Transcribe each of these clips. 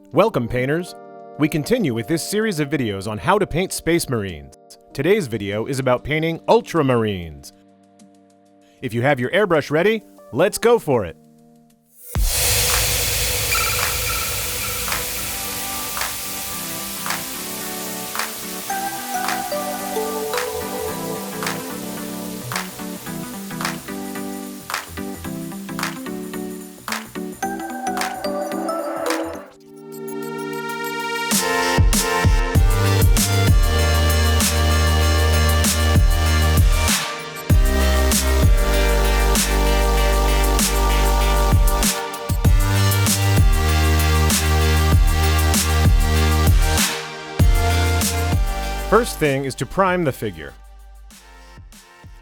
Welcome, painters! We continue with this series of videos on how to paint Space Marines. Today's video is about painting Ultramarines. If you have your airbrush ready, let's go for it! First thing is to prime the figure.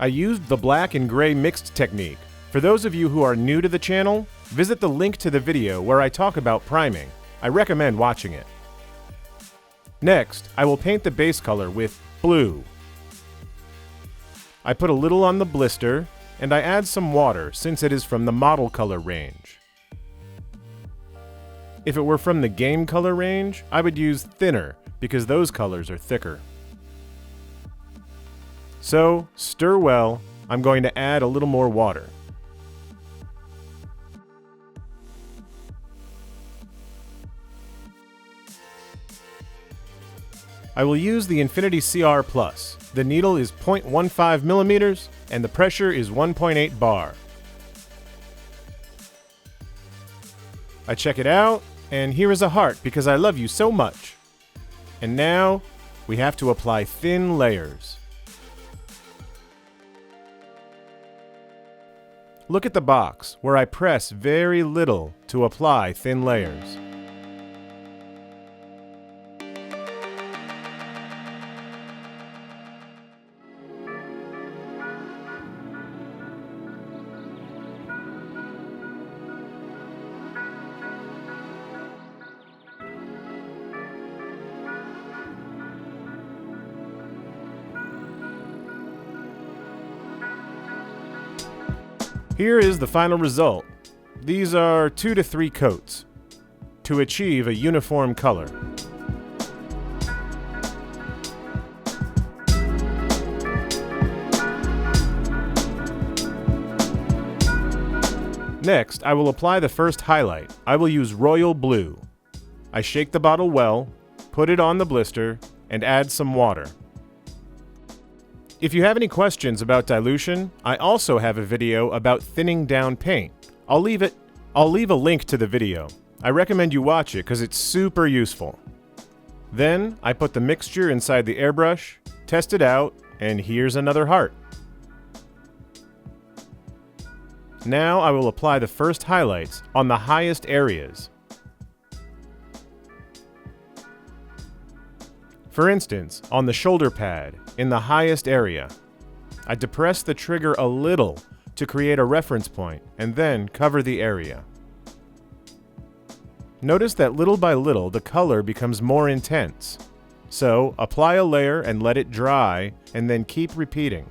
I used the black and gray mixed technique. For those of you who are new to the channel, visit the link to the video where I talk about priming. I recommend watching it. Next, I will paint the base color with blue. I put a little on the blister, and I add some water since it is from the model color range. If it were from the game color range, I would use thinner because those colors are thicker. So, stir well. I'm going to add a little more water. I will use the Infinity CR Plus. The needle is 0.15 millimeters and the pressure is 1.8 bar. I check it out, and here is a heart because I love you so much. And now, we have to apply thin layers. Look at the box, where I press very little to apply thin layers. Here is the final result. These are 2 to 3 coats to achieve a uniform color. Next, I will apply the first highlight. I will use royal blue. I shake the bottle well, put it on the blister, and add some water. If you have any questions about dilution, I also have a video about thinning down paint. I'll leave a link to the video. I recommend you watch it because it's super useful. Then, I put the mixture inside the airbrush, test it out, and here's another heart. Now I will apply the first highlights on the highest areas. For instance, on the shoulder pad, in the highest area. I depress the trigger a little to create a reference point, and then cover the area. Notice that little by little the color becomes more intense. So, apply a layer and let it dry, and then keep repeating.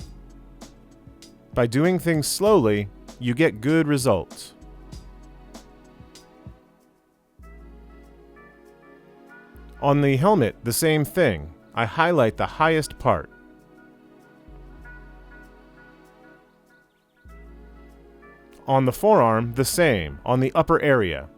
By doing things slowly, you get good results. On the helmet, the same thing. I highlight the highest part. On the forearm, the same, on the upper area.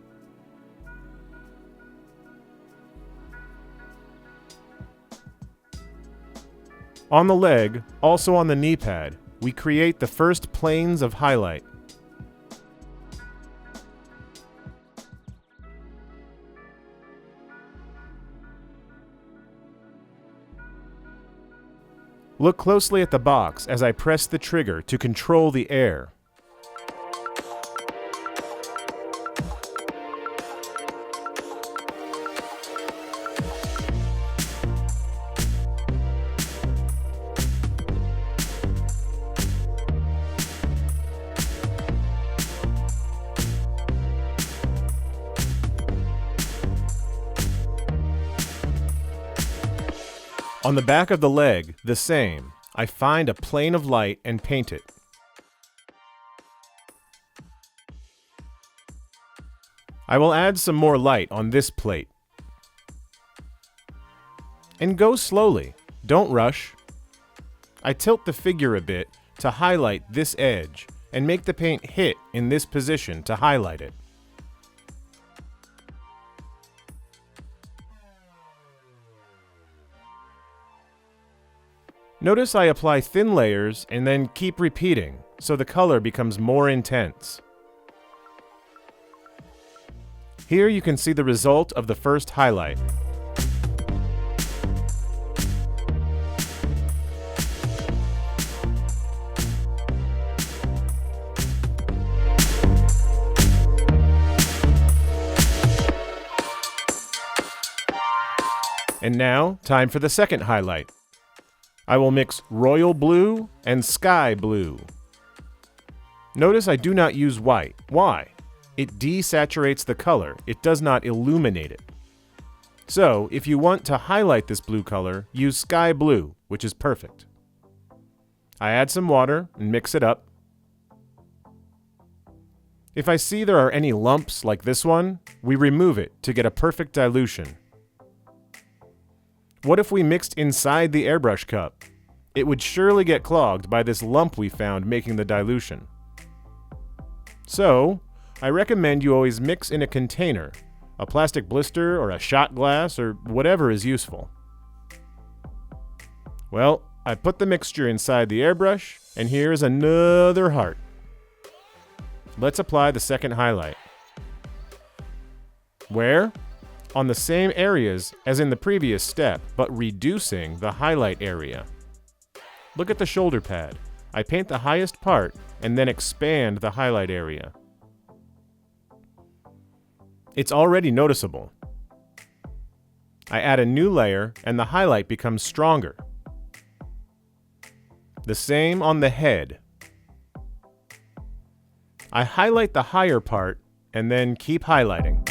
On the leg, also on the knee pad, we create the first planes of highlight. Look closely at the box as I press the trigger to control the air. On the back of the leg, the same. I find a plane of light and paint it. I will add some more light on this plate. And go slowly, don't rush. I tilt the figure a bit to highlight this edge and make the paint hit in this position to highlight it. Notice I apply thin layers and then keep repeating, so the color becomes more intense. Here you can see the result of the first highlight. And now, time for the second highlight. I will mix royal blue and sky blue. Notice I do not use white. Why? It desaturates the color. It does not illuminate it. So, if you want to highlight this blue color, use sky blue, which is perfect. I add some water and mix it up. If I see there are any lumps like this one, we remove it to get a perfect dilution. What if we mixed inside the airbrush cup? It would surely get clogged by this lump we found making the dilution. So, I recommend you always mix in a container, a plastic blister or a shot glass or whatever is useful. Well, I put the mixture inside the airbrush, and here's another heart. Let's apply the second highlight. Where? On the same areas as in the previous step, but reducing the highlight area. Look at the shoulder pad. I paint the highest part and then expand the highlight area. It's already noticeable. I add a new layer and the highlight becomes stronger. The same on the head. I highlight the higher part and then keep highlighting.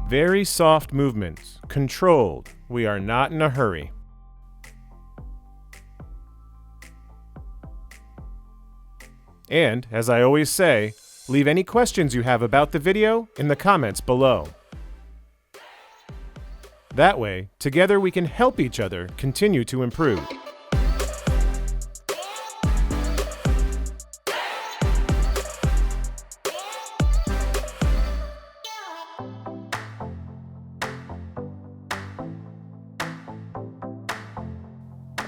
Very soft movements, controlled. We are not in a hurry. And, as I always say, leave any questions you have about the video in the comments below. That way, together we can help each other continue to improve.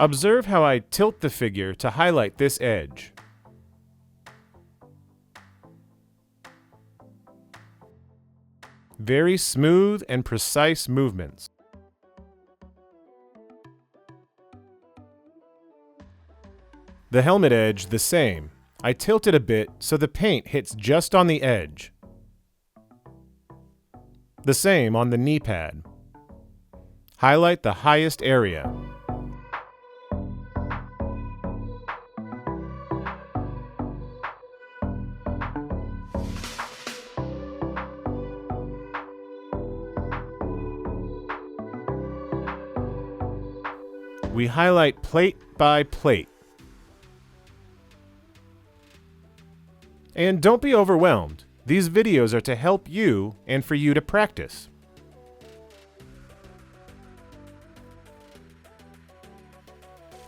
Observe how I tilt the figure to highlight this edge. Very smooth and precise movements. The helmet edge the same. I tilt it a bit so the paint hits just on the edge. The same on the knee pad. Highlight the highest area. We highlight plate by plate. And don't be overwhelmed. These videos are to help you and for you to practice.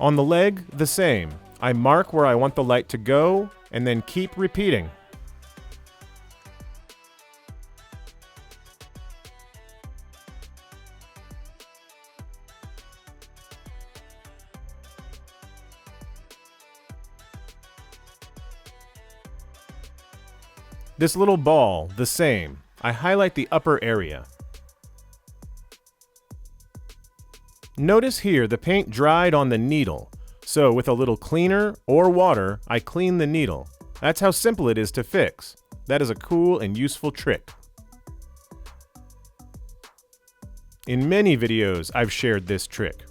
On the leg, the same. I mark where I want the light to go and then keep repeating. This little ball, the same. I highlight the upper area. Notice here the paint dried on the needle, so with a little cleaner or water, I clean the needle. That's how simple it is to fix. That is a cool and useful trick. In many videos, I've shared this trick.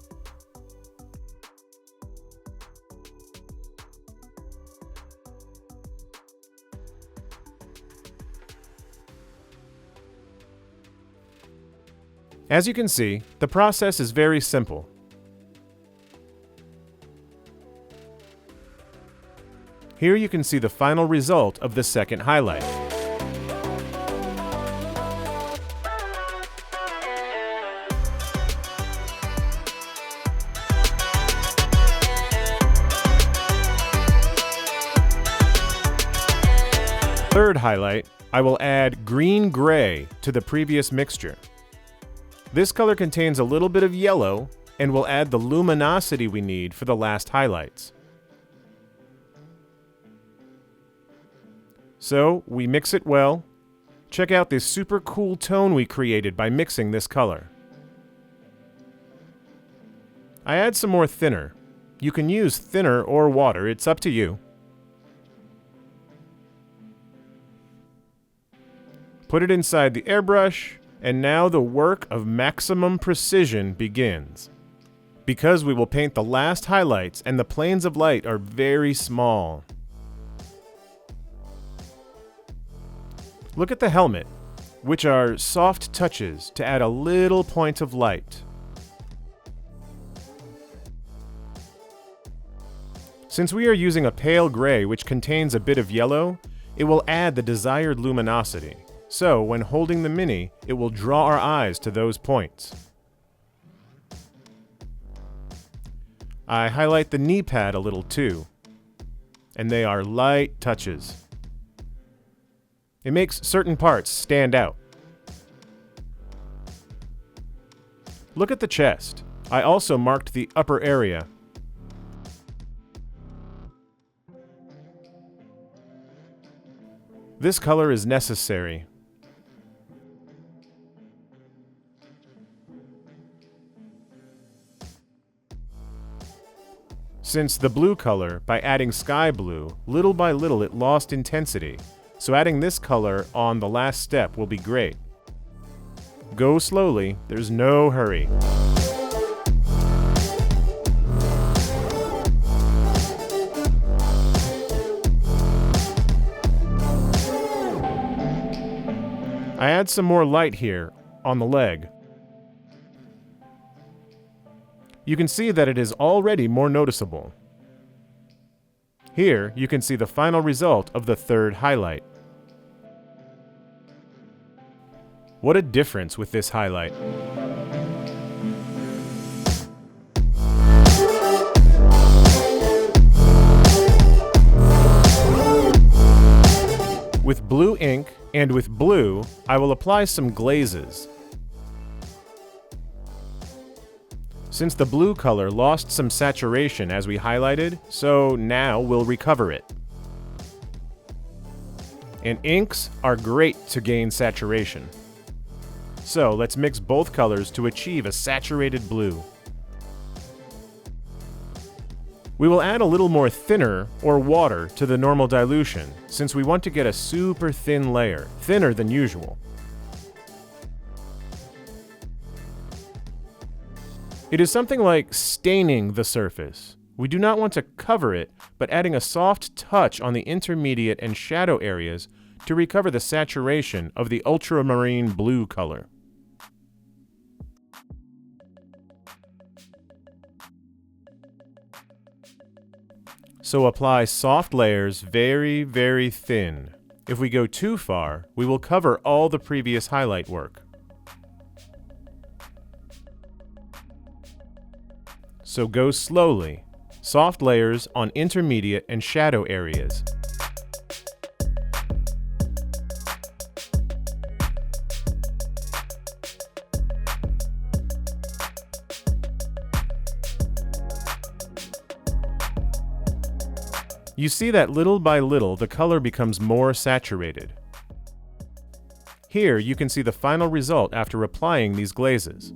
As you can see, the process is very simple. Here you can see the final result of the second highlight. Third highlight, I will add green-gray to the previous mixture. This color contains a little bit of yellow and will add the luminosity we need for the last highlights. So we mix it well. Check out this super cool tone we created by mixing this color. I add some more thinner. You can use thinner or water, it's up to you. Put it inside the airbrush, and now the work of maximum precision begins. Because we will paint the last highlights and the planes of light are very small. Look at the helmet, which are soft touches to add a little point of light. Since we are using a pale gray which contains a bit of yellow, it will add the desired luminosity. So, when holding the Mini, it will draw our eyes to those points. I highlight the knee pad a little too, and they are light touches. It makes certain parts stand out. Look at the chest. I also marked the upper area. This color is necessary. Since the blue color, by adding sky blue, little by little it lost intensity, so adding this color on the last step will be great. Go slowly, there's no hurry. I add some more light here on the leg. You can see that it is already more noticeable. Here, you can see the final result of the third highlight. What a difference with this highlight. With blue ink and with blue, I will apply some glazes. Since the blue color lost some saturation as we highlighted, so now we'll recover it. And inks are great to gain saturation. So let's mix both colors to achieve a saturated blue. We will add a little more thinner or water to the normal dilution, since we want to get a super thin layer, thinner than usual. It is something like staining the surface. We do not want to cover it, but adding a soft touch on the intermediate and shadow areas to recover the saturation of the ultramarine blue color. So apply soft layers very, very thin. If we go too far, we will cover all the previous highlight work. So go slowly, soft layers on intermediate and shadow areas. You see that little by little the color becomes more saturated. Here you can see the final result after applying these glazes.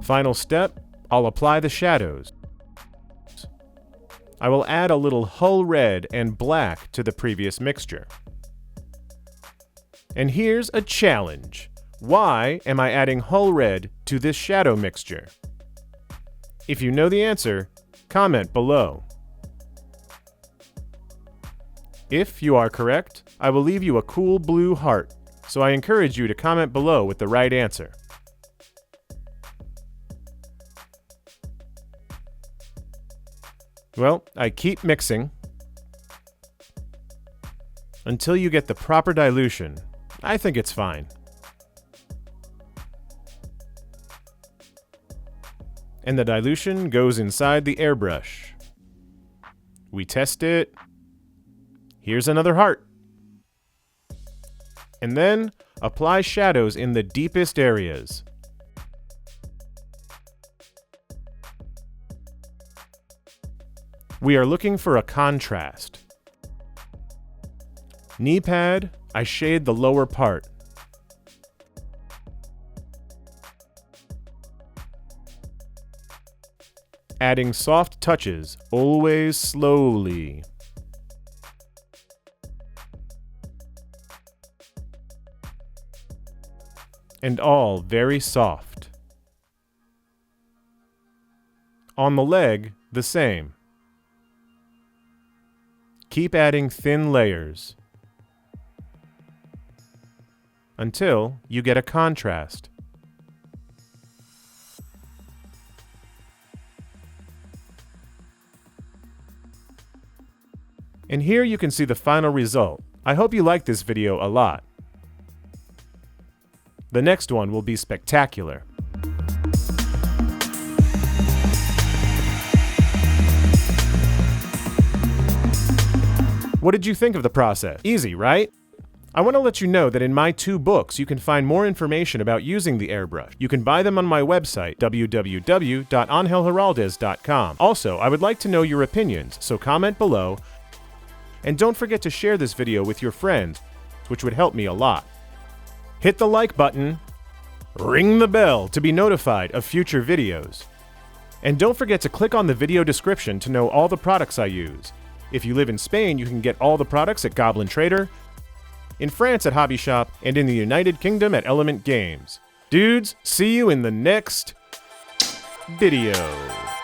Final step, I'll apply the shadows. I will add a little hull red and black to the previous mixture. And here's a challenge. Why am I adding hull red to this shadow mixture? If you know the answer, comment below. If you are correct, I will leave you a cool blue heart, so I encourage you to comment below with the right answer. Well, I keep mixing until you get the proper dilution. I think it's fine. And the dilution goes inside the airbrush. We test it. Here's another heart. And then apply shadows in the deepest areas. We are looking for a contrast. Knee pad, I shade the lower part. Adding soft touches, always slowly. And all very soft. On the leg, the same. Keep adding thin layers until you get a contrast. And here you can see the final result. I hope you like this video a lot. The next one will be spectacular. What did you think of the process? Easy, right? I want to let you know that in my 2 books, you can find more information about using the airbrush. You can buy them on my website, www.angelheraldez.com. Also, I would like to know your opinions, so comment below. And don't forget to share this video with your friends, which would help me a lot. Hit the like button, ring the bell to be notified of future videos. And don't forget to click on the video description to know all the products I use. If you live in Spain, you can get all the products at Goblin Trader, in France at Hobby Shop, and in the United Kingdom at Element Games. Dudes, see you in the next video.